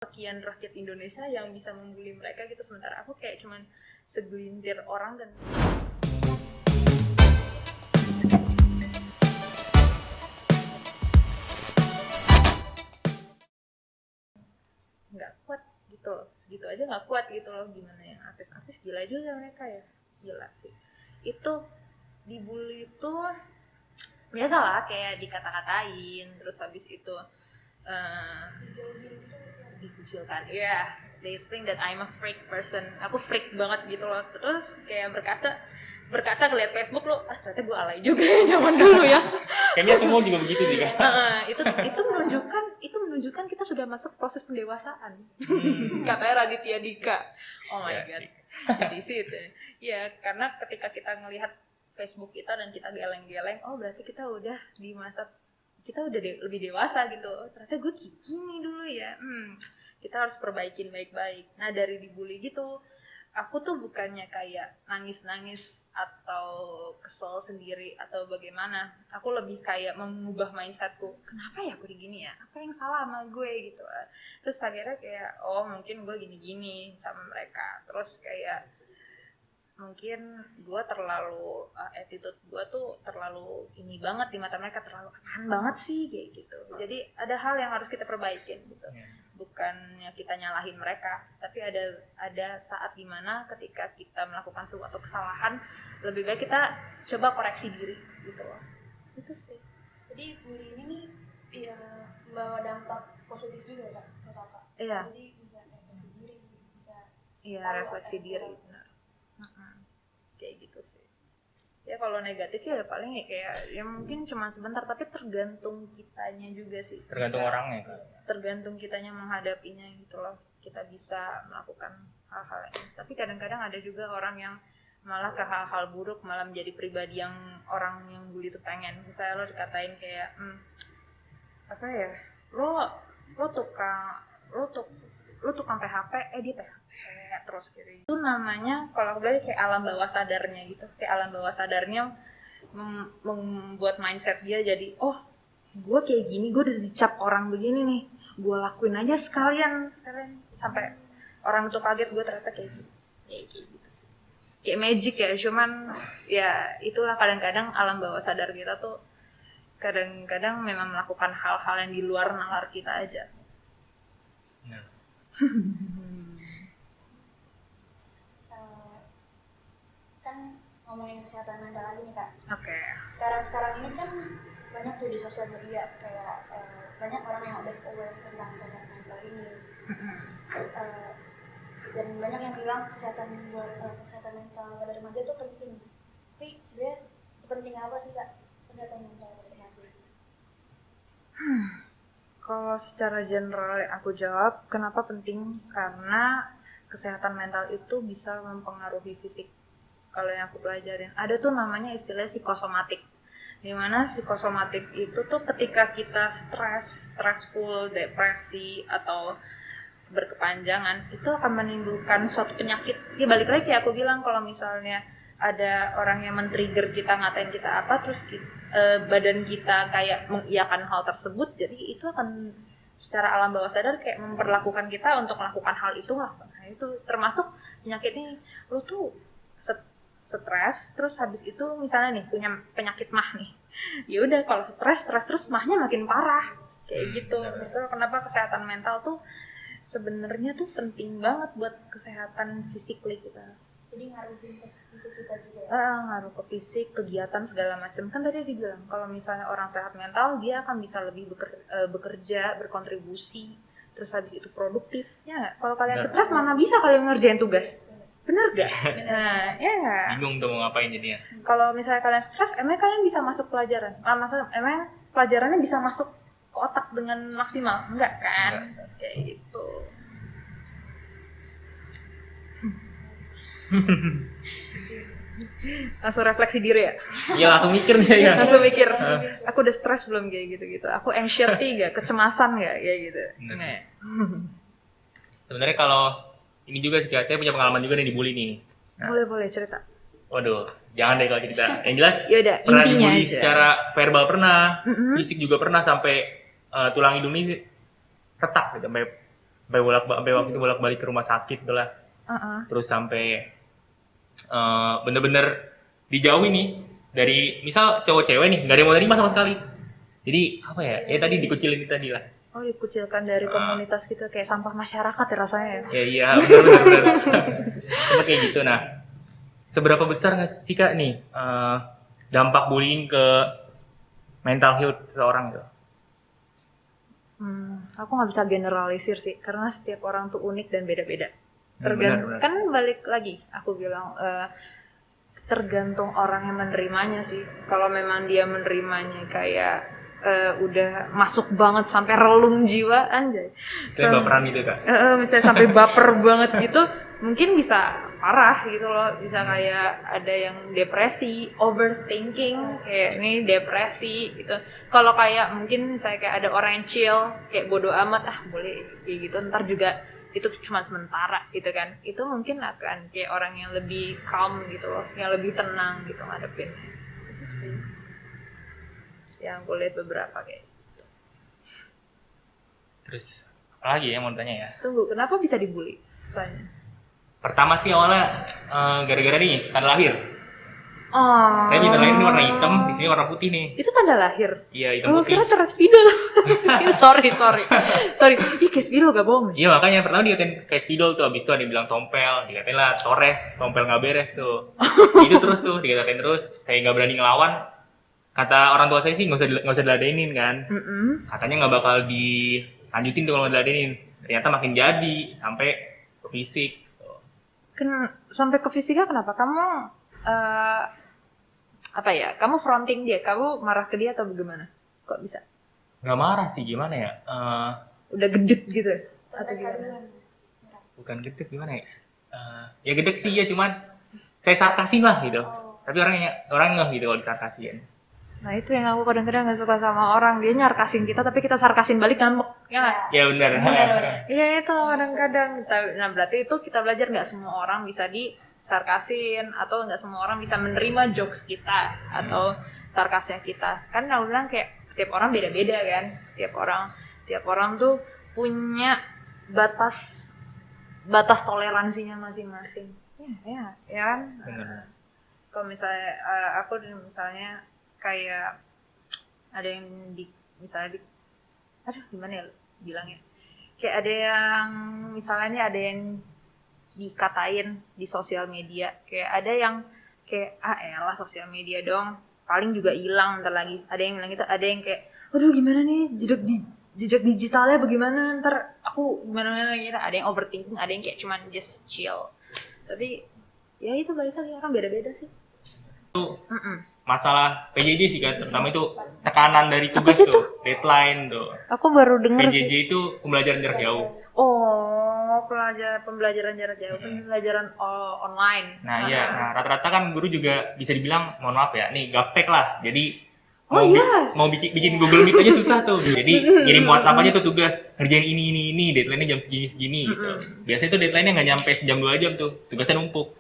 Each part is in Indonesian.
sekian rakyat Indonesia yang bisa membuli mereka gitu, sementara aku kayak cuman segelintir orang dan nggak kuat gitu loh, segitu aja nggak kuat gitu loh. Gimana yang artis-artis, gila juga mereka ya, gila sih. Itu dibully itu biasalah, kayak dikata-katain, terus habis itu dikucilkan. Yeah, they think that I'm a freak person. Aku freak banget gitu loh. Terus kayak berkaca ngeliat Facebook lo, ternyata gue alay juga ya zaman dulu ya. Kayaknya semua juga begitu sih kan. Itu menunjukkan kita sudah masuk proses pendewasaan. Katanya Raditya Dika. Oh my god. Jadi situ. Ya, karena ketika kita ngelihat Facebook kita dan kita geleng-geleng, oh berarti kita udah di masa, kita udah lebih dewasa gitu. Ternyata gue gini dulu ya. Kita harus perbaikin baik-baik. Nah, dari dibully gitu, aku tuh bukannya kayak nangis-nangis atau kesel sendiri atau bagaimana. Aku lebih kayak mengubah mindsetku. Kenapa ya aku digini ya? Apa yang salah sama gue gitu. Terus akhirnya kayak, oh mungkin gue gini-gini sama mereka. Terus kayak mungkin gue terlalu attitude gue tuh terlalu ini banget di mata mereka, terlalu apaan banget sih kayak gitu. Jadi ada hal yang harus kita perbaikin gitu. Bukannya kita nyalahin mereka, tapi ada saat dimana ketika kita melakukan suatu kesalahan, lebih baik kita coba koreksi diri gitu loh. Itu sih. Jadi bully ini nih ya, membawa dampak positif juga ya Kak, buat Kakak. Iya. Jadi bisa refleksi diri, bisa Refleksi diri. Kayak gitu sih. Ya kalau negatif ya paling ya kayak ya mungkin cuma sebentar, tapi tergantung kitanya juga sih. Tergantung orangnya kan. Tergantung kitanya menghadapinya gitu loh. Kita bisa melakukan hal-hal ini. Tapi kadang-kadang ada juga orang yang malah ke hal-hal buruk, malah menjadi pribadi yang orang yang bully itu pengen. Misalnya lo dikatain kayak apa ya? Lo tukang PHP, dia PHP terus gitu. Itu namanya kalau aku bilang kayak alam bawah sadarnya gitu. Kayak alam bawah sadarnya membuat mindset dia jadi, oh gue kayak gini, gue udah dicap orang begini nih, gue lakuin aja sekalian sampai orang itu kaget gue ternyata kayak gitu sih. Kayak magic ya, cuman ya itulah kadang-kadang alam bawah sadar kita tuh kadang-kadang memang melakukan hal-hal yang di luar nalar kita aja. Kan ngomongin kesehatan mental lagi nih Kak. Oke. Sekarang ini kan banyak tuh di sosial media kayak banyak orang yang udah aware tentang kesehatan mental ini. Dan banyak yang bilang kesehatan mental pada remaja tuh penting. Tapi sebenarnya sepenting apa sih Kak kesehatan mental pada remaja? Kalau secara general aku jawab, kenapa penting? Karena kesehatan mental itu bisa mempengaruhi fisik. Kalau yang aku pelajarin, ada tuh namanya istilah psikosomatik. Dimana psikosomatik itu tuh ketika kita stressful, depresi, atau berkepanjangan, itu akan menimbulkan suatu penyakit. Ya balik lagi kayak aku bilang, kalau misalnya ada orang yang men-trigger kita, ngatain kita apa, terus badan kita kayak mengiyakan hal tersebut, jadi itu akan secara alam bawah sadar kayak memperlakukan kita untuk melakukan hal itu lah. Nah itu termasuk penyakit ini, lu tuh stres, terus habis itu misalnya nih punya penyakit mah nih, ya udah kalau stres terus mahnya makin parah kayak gitu. Itu kenapa kesehatan mental tuh sebenarnya tuh penting banget buat kesehatan fisik kita. Jadi ngaruhin ke fisik kita juga ya? Ngaruh ke fisik, kegiatan segala macam. Kan tadi dibilang kalau misalnya orang sehat mental, dia akan bisa lebih bekerja, berkontribusi, terus habis itu produktif. Ya, kalau kalian stres mana bisa kalian ngerjain tugas? Bener gak? Nah, ya. Bingung tuh mau ngapain jadinya. Kalau misalnya kalian stres, emang kalian bisa masuk pelajaran? Emang pelajarannya bisa masuk ke otak dengan maksimal? Enggak kan? Kayak gitu. Langsung refleksi diri ya? Iya langsung mikir nih ya. Langsung mikir, aku udah stres belum kayak gitu-gitu? Aku anxiety gak? Kecemasan gak? Kayak gitu? Nggak. Sebenarnya kalau ini juga sih, saya punya pengalaman juga nih dibully nih. Boleh cerita. Waduh, jangan deh kalau cerita. Yang jelas Yaudah, pernah intinya dibully aja. secara verbal pernah, fisik juga pernah, sampai tulang hidung ini retak gitu, sampai sampai waktu itu bolak-balik ke rumah sakit tuh lah. Terus sampai bener-bener dijauhin nih dari misal cowok cewek nih nggak ada yang mau terima sama sekali. Jadi apa ya? Ya tadi dikucilin tadi lah. Oh, dikucilkan dari komunitas gitu kayak sampah masyarakat ya rasanya ya. Ya iya, benar. Cuma kayak gitu. Nah, seberapa besar nggak sih Kak nih dampak bullying ke mental health seseorang gitu? Aku nggak bisa generalisir sih, karena setiap orang tuh unik dan beda-beda. Benar. Kan balik lagi, aku bilang tergantung orang yang menerimanya sih. Kalau memang dia menerimanya kayak udah masuk banget sampai relung jiwa, anjay. Misalnya baperan gitu Kak? Misalnya sampai baper banget gitu, mungkin bisa parah gitu loh. Bisa kayak ada yang depresi, overthinking, kayak ini depresi gitu. Kalau kayak mungkin saya kayak ada orang yang chill, kayak bodo amat, boleh kayak gitu, ntar juga itu cuma sementara gitu kan. Itu mungkin akan kayak orang yang lebih calm gitu loh, yang lebih tenang gitu ngadepin. Itu sih yang aku lihat beberapa kayak gitu. Terus apa lagi ya mau tanya ya? Tunggu, kenapa bisa dibully? Tanya. Pertama sih awalnya gara-gara nih tanda lahir. Oh. Saya tanda lahir ini warna hitam, di sini warna putih nih. Itu tanda lahir? Iya, hitam putih. Kira coret spidol. sorry. Ih, kayak spidol gak bohong. Iya, makanya pertama dikatain kayak spidol tuh, abis itu ada yang bilang tompel, dikatain lah Torres, tompel gak beres tuh. Itu terus tuh, dikatain terus, saya gak berani ngelawan. Kata orang tua saya sih nggak usah diladenin kan. Katanya nggak bakal dilanjutin tuh kalau diladenin. Ternyata makin jadi sampai ke fisik. Sampai ke fisika kenapa? Kamu kamu fronting dia, kamu marah ke dia atau bagaimana? Kok bisa? Nggak marah sih, gimana ya? Udah gedek gitu atau gimana? Bukan gedek, gimana ya? Ya gedek sih ya, cuman saya sarkasin lah gitu. Tapi orang ngeh gitu kalau disarkasin. Nah itu yang aku kadang-kadang gak suka sama orang, dia nyarkasin kita tapi kita sarkasin balik ngambek, ya nggak? Ya benar. Iya itu kadang-kadang. Nah berarti itu kita belajar nggak semua orang bisa disarkasin atau nggak semua orang bisa menerima jokes kita atau sarkasnya kita. Kan aku bilang kayak tiap orang beda-beda kan, tiap orang tuh punya batas toleransinya masing-masing. Ya kan. Kalau misalnya aku misalnya kayak ada yang gimana ya bilangnya, kayak ada yang misalnya ada yang dikatain di sosial media, kayak ada yang kayak elah sosial media dong paling juga hilang ntar lagi, ada yang bilang gitu, ada yang kayak aduh gimana nih jejak digitalnya bagaimana ntar aku gimana gitu, ada yang overthinking, ada yang kayak cuman just chill. Tapi ya itu balik lagi orang beda-beda sih. Masalah PJJ sih kan, terutama itu tekanan dari tugas tuh, deadline tuh. Aku baru dengar PJJ itu pembelajaran jarak jauh. Oh, pembelajaran jarak jauh, pembelajaran online. Nah iya, rata-rata kan guru juga bisa dibilang, mohon maaf ya, nih gaptek lah. Jadi mau bikin Google Meet aja susah tuh. Jadi kirim WhatsApp aja tuh tugas, kerjain ini, deadline-nya jam segini gitu. Biasanya tuh deadline-nya nggak nyampe sejam 2 jam tuh, tugasnya numpuk.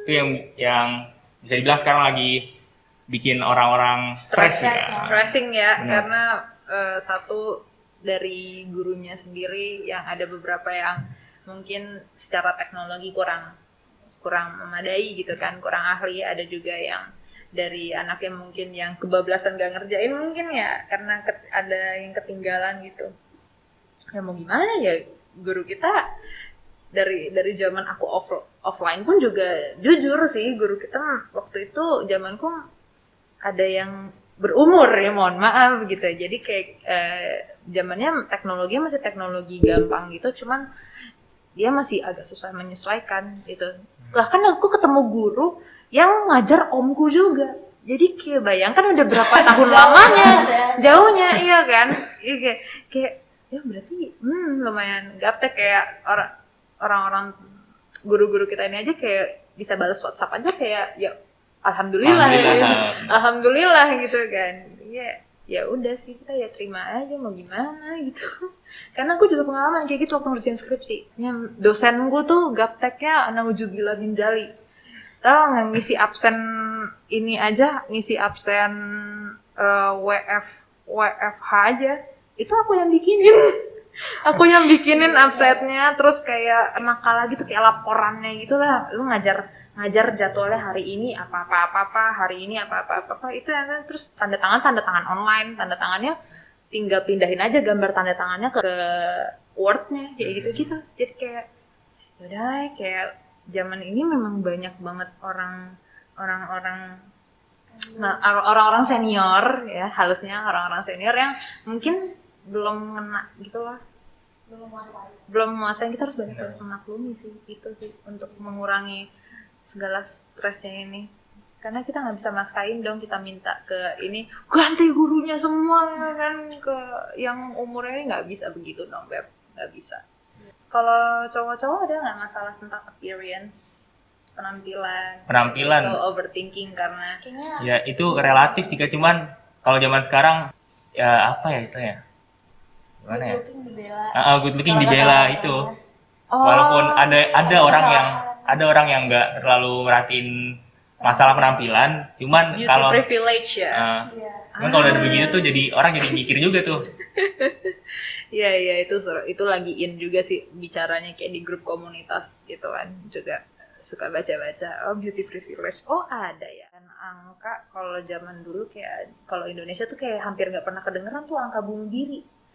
Itu yang bisa dibilang sekarang lagi bikin orang-orang stres ya. Stressing ya. Benar. Karena satu dari gurunya sendiri yang ada beberapa yang mungkin secara teknologi kurang memadai gitu kan, kurang ahli. Ada juga yang dari anaknya mungkin yang kebablasan gak ngerjain mungkin ya, karena ada yang ketinggalan gitu. Ya mau gimana ya, guru kita dari zaman aku offline pun juga jujur sih, guru kita waktu itu zamanku ada yang berumur ya, mohon maaf gitu. Jadi kayak zamannya teknologi masih teknologi gampang gitu, cuman dia masih agak susah menyesuaikan gitu. Bahkan aku ketemu guru yang ngajar omku juga. Jadi kayak bayangkan udah berapa tahun lamanya, jauhnya, iya kan? Iya kayak ya berarti lumayan gaptek, kayak orang-orang guru-guru kita ini aja kayak bisa balas WhatsApp aja kayak ya alhamdulillah gitu kan. Ya udah sih, kita ya terima aja, mau gimana gitu. Karena aku juga pengalaman kayak gitu waktu ngerjain skripsi. Yang dosenku tuh gapteknya nauzubillah bin jali. Tahu nggak, ngisi absen ini aja, ngisi absen WFH aja itu aku yang bikinin. Aku yang bikinin upsetnya, terus kayak makalah gitu, kayak laporannya gitu lah. Lu ngajar jadwalnya hari ini apa hari ini apa itu ya kan. Terus tanda tangan online, tanda tangannya tinggal pindahin aja gambar tanda tangannya ke Word-nya kayak gitu-gitu. Jadi kayak yaudah, kayak zaman ini memang banyak banget orang-orang senior ya, halusnya orang-orang senior yang mungkin belum kena gitu lah, belum menguasai. Kita harus banyak-banyak memaklumi sih, itu sih untuk mengurangi segala stresnya ini, karena kita nggak bisa maksain dong, kita minta ke ini ganti gurunya semua kan, ke yang umurnya ini nggak bisa begitu dong Beb, nggak bisa. Kalau cowok-cowok ada nggak masalah tentang appearance, penampilan atau overthinking? Karena Kayaknya Ya itu relatif sih Kak, cuman kalau zaman sekarang ya apa ya istilahnya? Gimana ya? good looking dibela. Good looking dibela itu. Walaupun ada orang yang nggak terlalu merhatiin masalah penampilan, cuman beauty kalau privilege ya. Iya. cuman kalau udah begitu tuh jadi orang jadi mikir juga tuh. Iya itu lagi in juga sih bicaranya, kayak di grup komunitas gitu kan, juga suka baca-baca beauty privilege. Ada ya. Dan angka kalau zaman dulu kayak kalau Indonesia tuh kayak hampir nggak pernah kedengeran tuh angka bunuh diri.